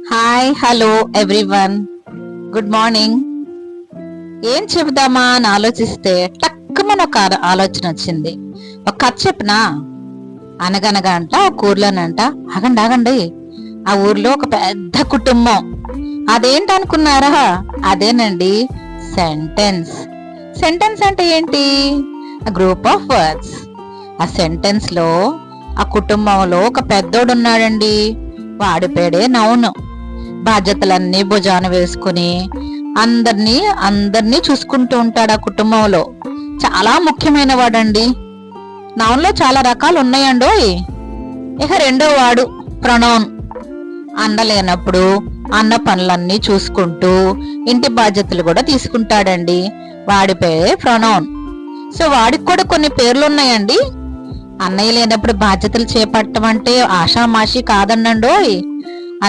Hi hello everyone, good morning. ఏం చెబుదామా అని ఆలోచిస్తే టక్కుమని ఒక ఆలోచన వచ్చింది. ఒక కథ చెప్పనా? అనగనగా అంట ఒక ఊర్లోనంట, ఆగండి ఆగండి, ఆ ఊర్లో ఒక పెద్ద కుటుంబం. అదేంటనుకున్నారా? అదేనండి సెంటెన్స్. సెంటెన్స్ అంటే ఏంటి? Group of words. ఆ సెంటెన్స్ లో ఆ కుటుంబంలో ఒక పెద్దోడు ఉన్నాడండి. వాడి పేడే నౌను. బాధ్యతలన్నీ భుజాన వేసుకుని అందరినీ అందరినీ చూసుకుంటూ ఉంటాడు. ఆ కుటుంబంలో చాలా ముఖ్యమైన వాడండి. నౌన్లో చాలా రకాలు ఉన్నాయండోయ్. ఇక రెండో వాడు ప్రొనౌన్. అన్న లేనప్పుడు అన్న పనులన్నీ చూసుకుంటూ ఇంటి బాధ్యతలు కూడా తీసుకుంటాడండి. వాడి పేరే ప్రొనౌన్. సో వాడికి కూడా కొన్ని పేర్లు ఉన్నాయండి. అన్నయ్య లేనప్పుడు బాధ్యతలు చేపట్టడం అంటే ఆషామాషి కాదన్నండోయ్.